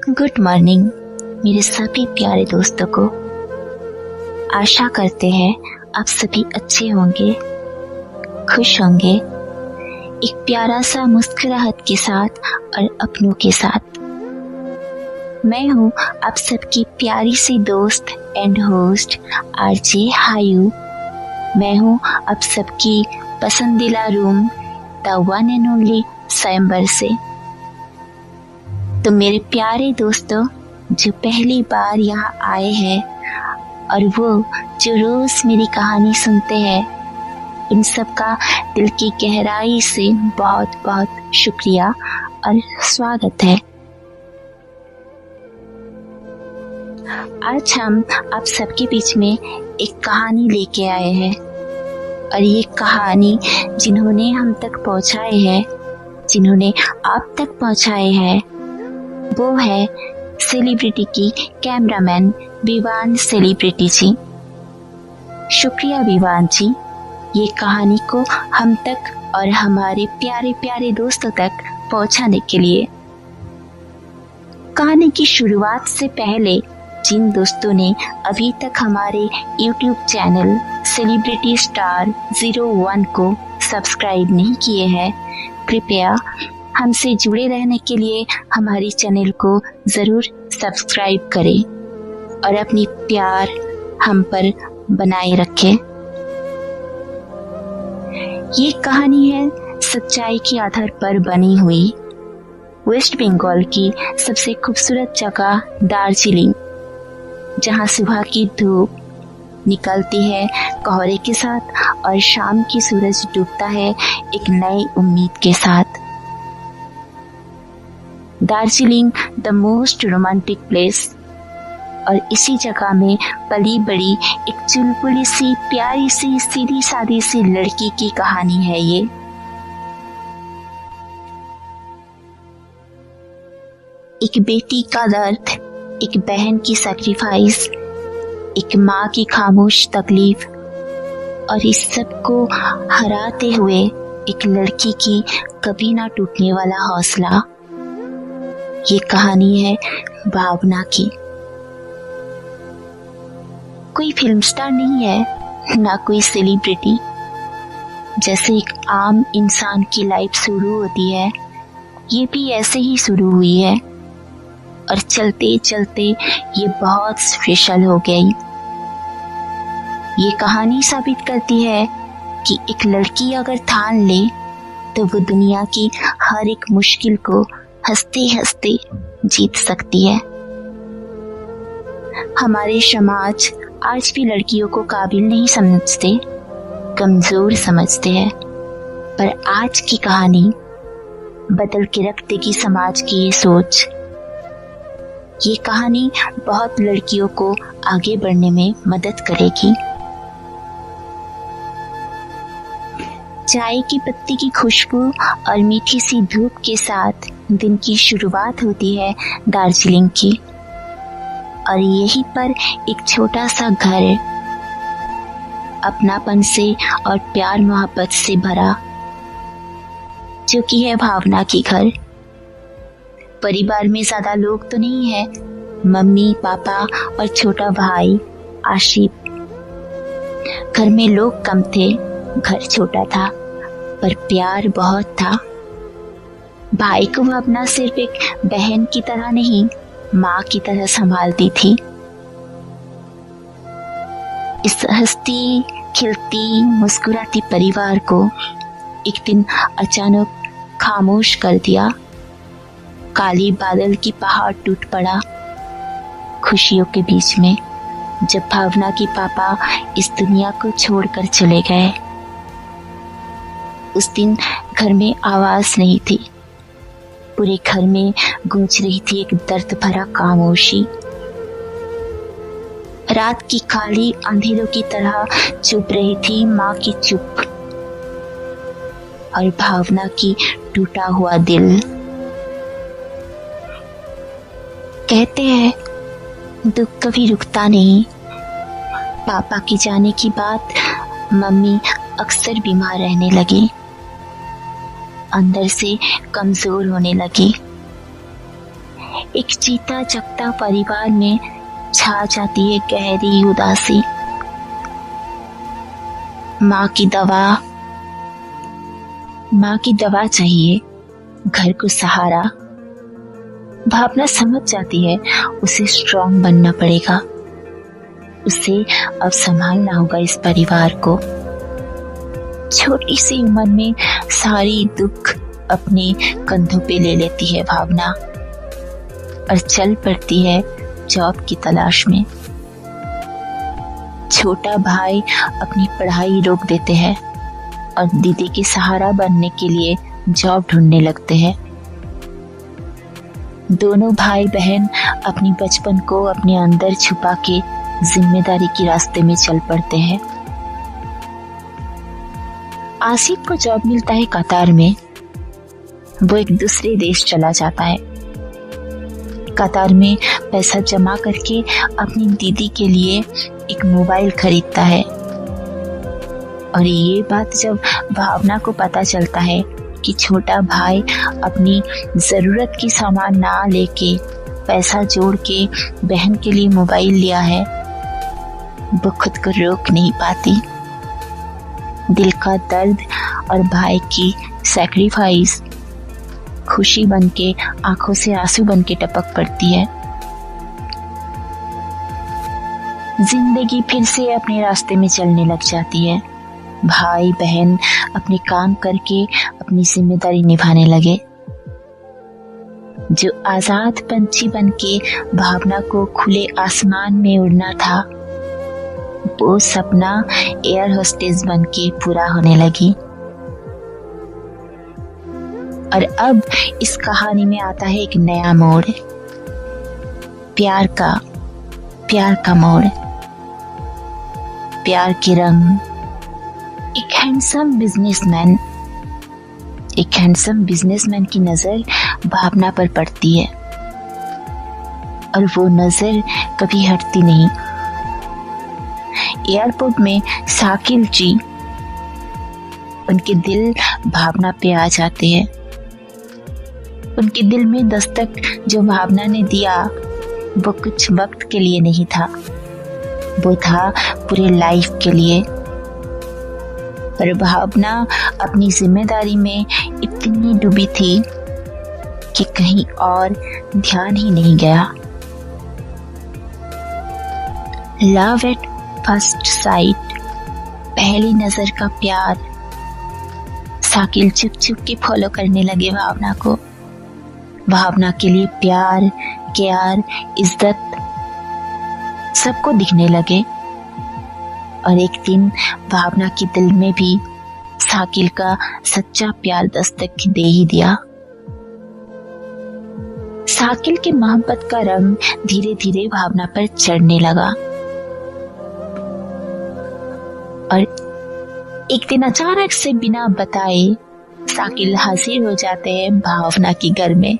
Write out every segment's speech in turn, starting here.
Good morning मेरे सभी प्यारे दोस्तों को। आशा करते हैं आप सभी अच्छे होंगे, खुश होंगे, एक प्यारा सा मुस्कुराहट के साथ और अपनों के साथ। मैं हूँ आप सबकी प्यारी सी दोस्त एंड होस्ट आरजे हायू। मैं हूँ आप सबकी पसंदीदा room the one and only स्वयंवर से। तो मेरे प्यारे दोस्तों जो पहली बार यहाँ आए हैं और वो जो रोज मेरी कहानी सुनते हैं, उन सब का दिल की गहराई से बहुत बहुत शुक्रिया और स्वागत है। आज हम आप सबके बीच में एक कहानी लेके आए हैं और ये कहानी जिन्होंने हम तक पहुंचाए हैं, जिन्होंने आप तक पहुंचाए हैं, वो है सेलिब्रिटी की कैमरामैन विवान सेलिब्रिटी जी। शुक्रिया विवान जी, ये कहानी को हम तक और हमारे प्यारे प्यारे दोस्तों तक पहुंचाने के लिए। कहानी की शुरुआत से पहले जिन दोस्तों ने अभी तक हमारे YouTube चैनल सेलिब्रिटी स्टार 01 को सब्सक्राइब नहीं किए हैं, कृपया हमसे जुड़े रहने के लिए हमारी चैनल को जरूर सब्सक्राइब करें और अपनी प्यार हम पर बनाए रखें। ये कहानी है सच्चाई के आधार पर बनी हुई वेस्ट बंगाल की सबसे खूबसूरत जगह दार्जिलिंग, जहां सुबह की धूप निकलती है कोहरे के साथ और शाम की सूरज डूबता है एक नई उम्मीद के साथ। Darjeeling the most romantic place, और इसी जगह में पली बड़ी एक चुलबुली सी प्यारी सी सीधी सादी सी लड़की की कहानी है ये। एक बेटी का दर्द, एक बहन की सैक्रिफाइस, एक माँ की खामोश तकलीफ और इस सब को हराते हुए एक लड़की की कभी ना टूटने वाला हौसला। ये कहानी है भावना की। कोई फिल्म स्टार नहीं है, ना कोई सेलिब्रिटी। जैसे एक आम इंसान की लाइफ शुरू होती है, ये भी ऐसे ही शुरू हुई है और चलते चलते ये बहुत स्पेशल हो गई। ये कहानी साबित करती है कि एक लड़की अगर ठान ले तो वो दुनिया की हर एक मुश्किल को हंसते हंसते जीत सकती है। हमारे समाज आज भी लड़कियों को काबिल नहीं समझते, कमजोर समझते हैं, पर आज की कहानी बदल के रख देगी समाज की ये सोच। ये कहानी बहुत लड़कियों को आगे बढ़ने में मदद करेगी। चाय की पत्ती की खुशबू और मीठी सी धूप के साथ दिन की शुरुआत होती है दार्जिलिंग की, और यहीं पर एक छोटा सा घर, अपनापन से और प्यार मोहब्बत से भरा, जो कि है भावना की घर। परिवार में ज्यादा लोग तो नहीं है, मम्मी पापा और छोटा भाई आशिफ। घर में लोग कम थे, घर छोटा था पर प्यार बहुत था। भाई को वो अपना सिर्फ एक बहन की तरह नहीं, माँ की तरह संभालती थी। इस हंसती खिलती मुस्कुराती परिवार को एक दिन अचानक खामोश कर दिया। काली बादल की पहाड़ टूट पड़ा खुशियों के बीच में, जब भावना की पापा इस दुनिया को छोड़कर चले गए। उस दिन घर में आवाज नहीं थी, पूरे घर में गूंज रही थी एक दर्द भरा खामोशी। रात की खाली अंधेरों की तरह चुप रही थी माँ की चुप और भावना की टूटा हुआ दिल। कहते हैं दुख कभी रुकता नहीं। पापा के जाने की बात मम्मी अक्सर बीमार रहने लगी, अंदर से कमजोर होने लगी। एक जीता जगता परिवार में छा जाती है गहरी उदासी। माँ की दवा चाहिए, घर को सहारा। भावना समझ जाती है उसे स्ट्रांग बनना पड़ेगा, उसे अब संभालना होगा इस परिवार को। छोटी सी उम्र में सारी दुख अपने कंधों पे ले लेती है भावना और चल पड़ती है जॉब की तलाश में। छोटा भाई अपनी पढ़ाई रोक देते हैं और दीदी के सहारा बनने के लिए जॉब ढूंढने लगते हैं। दोनों भाई बहन अपनी बचपन को अपने अंदर छुपा के जिम्मेदारी के रास्ते में चल पड़ते हैं। आसिफ को जॉब मिलता है कतार में। वो एक दूसरे देश चला जाता है। कतार में पैसा जमा करके अपनी दीदी के लिए एक मोबाइल खरीदता है। और ये बात जब भावना को पता चलता है कि छोटा भाई अपनी जरूरत की सामान ना लेके पैसा जोड़ के बहन के लिए मोबाइल लिया है, वो खुद को रोक नहीं पाती। दिल का दर्द और भाई की सैक्रिफाइस खुशी बनके आंखों से आंसू बनके टपक पड़ती है। जिंदगी फिर से अपने रास्ते में चलने लग जाती है। भाई बहन अपने काम करके अपनी जिम्मेदारी निभाने लगे। जो आजाद पंछी बनके भावना को खुले आसमान में उड़ना था, वो सपना एयर होस्टेस बनके पूरा होने लगी। और अब इस कहानी में आता है एक नया मोड़, प्यार का मोड़, प्यार के रंग। एक हैंडसम बिजनेसमैन की नजर भावना पर पड़ती है और वो नजर कभी हटती नहीं। एयरपोर्ट में साकिल जी, उनके दिल भावना पे आ जाते हैं। उनके दिल में दस्तक जो भावना ने दिया वो कुछ वक्त के लिए नहीं था, वो था पूरे लाइफ के लिए। पर भावना अपनी जिम्मेदारी में इतनी डूबी थी कि कहीं और ध्यान ही नहीं गया। लव एट फर्स्ट साइट, पहली नजर का प्यार। साकिल चुप चुप के फॉलो करने लगे भावना को। भावना के लिए प्यार, केयर, इज्जत सबको दिखने लगे। और एक दिन भावना के दिल में भी साकिल का सच्चा प्यार दस्तक दे ही दिया। साकिल के मोहब्बत का रंग धीरे धीरे भावना पर चढ़ने लगा। और एक दिन अचानक से बिना बताए साकिल हाजिर हो जाते हैं भावना के घर में,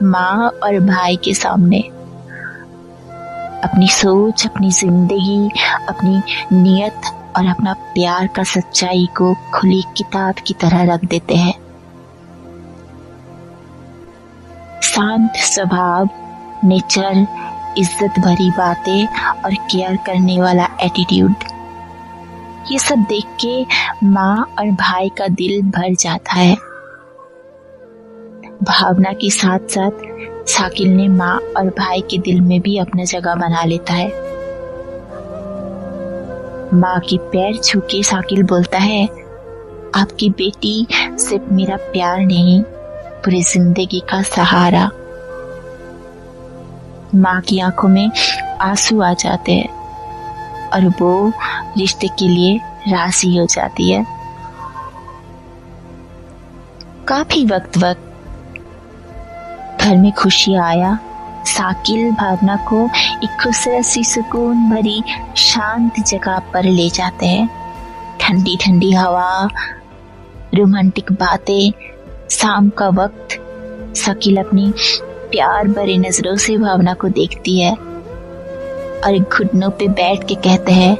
माँ और भाई के सामने। अपनी सोच, अपनी जिंदगी, अपनी नियत और अपना प्यार का सच्चाई को खुली किताब की तरह रख देते हैं। शांत स्वभाव, नेचर, इज्जत भरी बातें और केयर करने वाला एटीट्यूड, ये सब देख के माँ और भाई का दिल भर जाता है। भावना के साथ साथ साकिल ने माँ और भाई के दिल में भी अपना जगह बना लेता है। माँ की पैर छू के साकिल बोलता है, आपकी बेटी सिर्फ मेरा प्यार नहीं, पूरी जिंदगी का सहारा। माँ की आंखों में आंसू आ जाते हैं और वो रिश्ते के लिए राजी हो जाती है। काफी वक्त घर में खुशी आया। साकिल भावना को एक खूबसूरत सी सुकून भरी शांत जगह पर ले जाते हैं। ठंडी ठंडी हवा, रोमांटिक बातें, शाम का वक्त। साकिल अपनी प्यार भरी नजरों से भावना को देखती है और घुटनों पे बैठ के कहते हैं,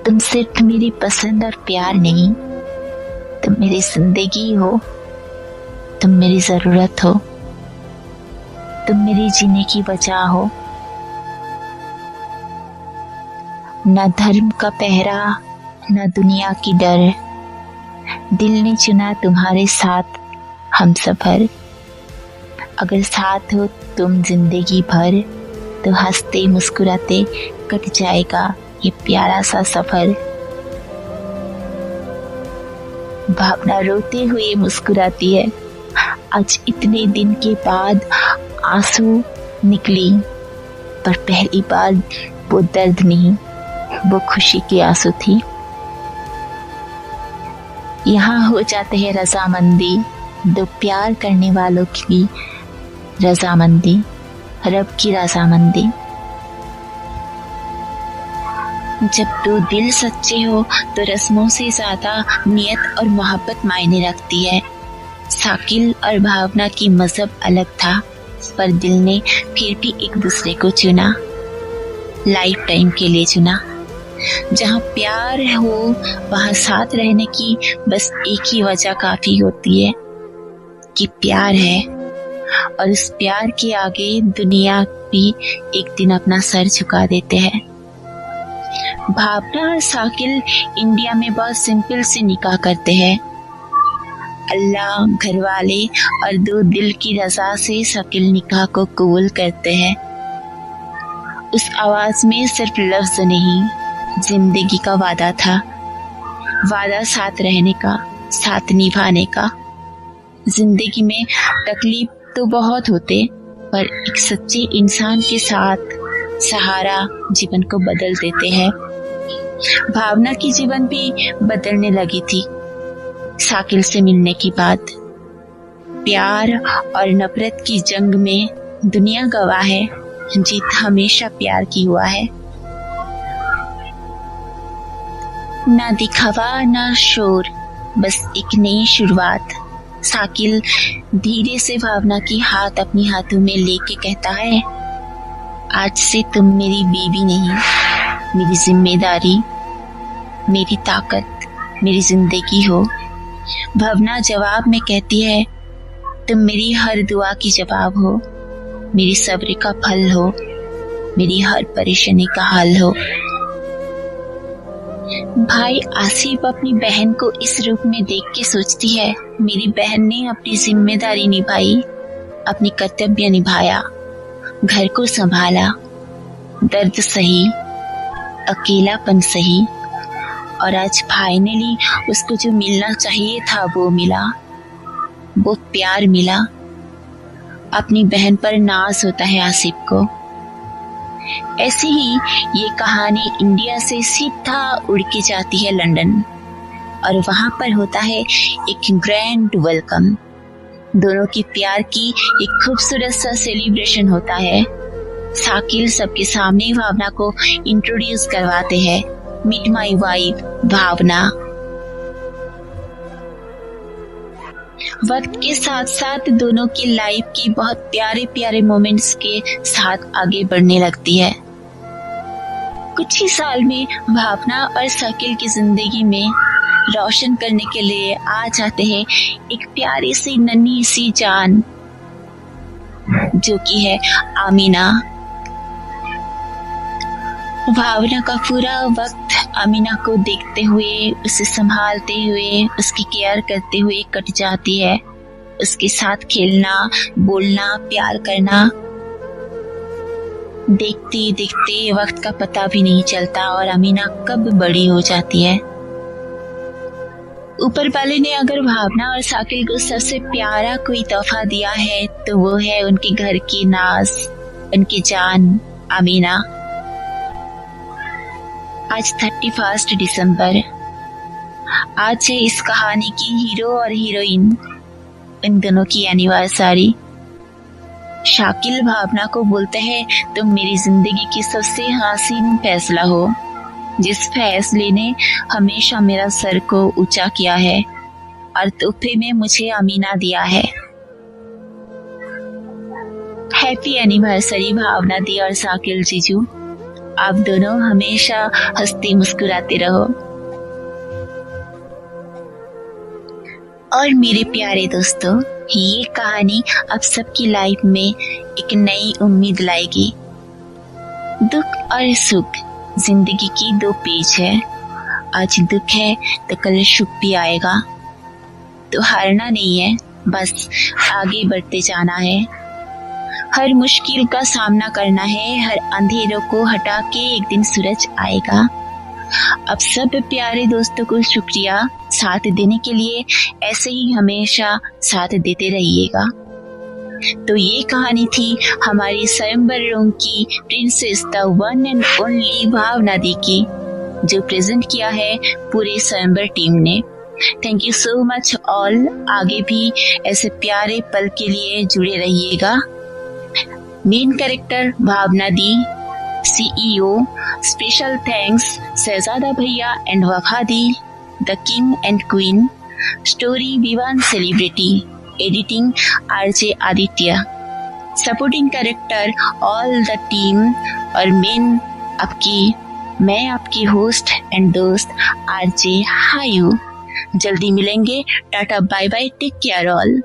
तुम सिर्फ मेरी पसंद और प्यार नहीं, तुम मेरी जिंदगी हो, तुम मेरी जरूरत हो। तुम मेरे जीने की वजह हो। न धर्म का पहरा, न दुनिया की डर, दिल ने चुना तुम्हारे साथ हम सफर। अगर साथ हो तुम जिंदगी भर, तो हंसते मुस्कुराते कट जाएगा ये प्यारा सा सफर। भावना रोते हुए मुस्कुराती है। आज इतने दिन के बाद आंसू निकली, पर पहली बार वो दर्द नहीं, वो खुशी के आंसू थी। यहाँ हो जाते हैं रजामंदी, दो प्यार करने वालों की रजामंदी, रब की रजामंदी। जब दो दिल सच्चे हो तो रस्मों से ज्यादा नियत और मोहब्बत मायने रखती है। साकिल और भावना की मजहब अलग था, पर दिल ने फिर भी एक दूसरे को चुना, लाइफ टाइम के लिए चुना। जहाँ प्यार हो वहाँ साथ रहने की बस एक ही वजह काफी होती है कि प्यार है, और उस प्यार के आगे दुनिया भी एक दिन अपना सर झुका देते हैं। भावना और साकिल इंडिया में बहुत सिंपल से निकाह करते हैं। अल्लाह, घर वाले और दो दिल की रजा से साकिल निकाह को कबूल करते हैं। उस आवाज में सिर्फ लफ्ज नहीं, जिंदगी का वादा था। वादा साथ रहने का, साथ निभाने का। जिंदगी में तकलीफ तो बहुत होते, पर एक सच्चे इंसान के साथ सहारा जीवन को बदल देते हैं। भावना की जीवन भी बदलने लगी थी साकिल से मिलने के बाद। प्यार और नफरत की जंग में दुनिया गवाह है, जीत हमेशा प्यार की हुआ है। ना दिखावा ना शोर, बस एक नई शुरुआत। साकिल धीरे से भावना की हाथ अपनी हाथों में लेके कहता है, आज से तुम मेरी बीवी नहीं, मेरी जिम्मेदारी, मेरी ताकत, मेरी जिंदगी हो। भावना जवाब में कहती है, तुम मेरी हर दुआ की जवाब हो, मेरी सब्र का फल हो, मेरी हर परेशानी का हल हो। भाई आसिफ अपनी बहन को इस रूप में देख के सोचती है, मेरी बहन ने अपनी जिम्मेदारी निभाई, अपनी कर्तव्य निभाया, घर को संभाला, दर्द सही, अकेलापन सही, और आज फाइनली उसको जो मिलना चाहिए था वो मिला, वो प्यार मिला। अपनी बहन पर नाज होता है आसिफ को। ऐसे ही ये कहानी इंडिया से सीधा उड़ के जाती है लंदन, और वहां पर होता है एक ग्रैंड वेलकम। दोनों की प्यार की एक खूबसूरत सा सेलिब्रेशन होता है। साकिल सबके सामने भावना को इंट्रोड्यूस करवाते हैं, मीट माई वाइफ भावना। वक्त के साथ साथ दोनों की लाइफ की बहुत प्यारे प्यारे मोमेंट्स के साथ आगे बढ़ने लगती है। कुछ ही साल में भावना और साकिल की जिंदगी में रोशन करने के लिए आ जाते हैं एक प्यारी सी नन्ही सी जान, जो कि है आमीना। भावना का पूरा वक्त आमीना को देखते हुए, उसे संभालते हुए, उसकी केयर करते हुए कट जाती है। उसके साथ खेलना, बोलना, प्यार करना, देखते देखते वक्त का पता भी नहीं चलता और आमीना कब बड़ी हो जाती है। ऊपर वाले ने अगर भावना और साकिल को सबसे प्यारा कोई तोहफा दिया है तो वो है उनके घर की नाज, उनकी जान आमीना। आज 31 दिसंबर, आज है इस कहानी की हीरो और हीरोइन, इन दोनों की एनिवर्सरी। शाकिल भावना को बोलते हैं, तुम मेरी जिंदगी की सबसे हसीन फैसला हो, जिस फैसले ने हमेशा मेरा सर को ऊंचा किया है और तोहफे में मुझे आमीना दिया है। हैप्पी एनिवर्सरी भावना दी और साकिल जीजू। आप दोनों हमेशा हंसते मुस्कुराते रहो। और मेरे प्यारे दोस्तों, ये कहानी अब सबकी लाइफ में एक नई उम्मीद लाएगी। दुख और सुख जिंदगी की दो पेज है। आज दुख है तो कल सुख भी आएगा। तो हारना नहीं है, बस आगे बढ़ते जाना है। हर मुश्किल का सामना करना है, हर अंधेरों को हटा के एक दिन सूरज आएगा। अब सब प्यारे दोस्तों को शुक्रिया साथ देने के लिए। ऐसे ही हमेशा साथ देते रहिएगा। तो ये कहानी थी हमारी स्वयंवर रूम की princess the one and only Bhavna दी की, जो प्रेजेंट किया है पूरे स्वयंवर टीम ने। Thank you so much all. आगे भी ऐसे प्यारे पल के लिए जुड़े रहिएगा। मेन कैरेक्टर भावना दी, CEO, स्पेशल थैंक्स शहजादा भैया एंड वफा दी, the king and queen, story Vivaan celebrity, editing RJ Aditya, supporting character all the team और मेन मैं आपकी होस्ट एंड दोस्त RJ हायू। जल्दी मिलेंगे। Tata bye bye, take care all.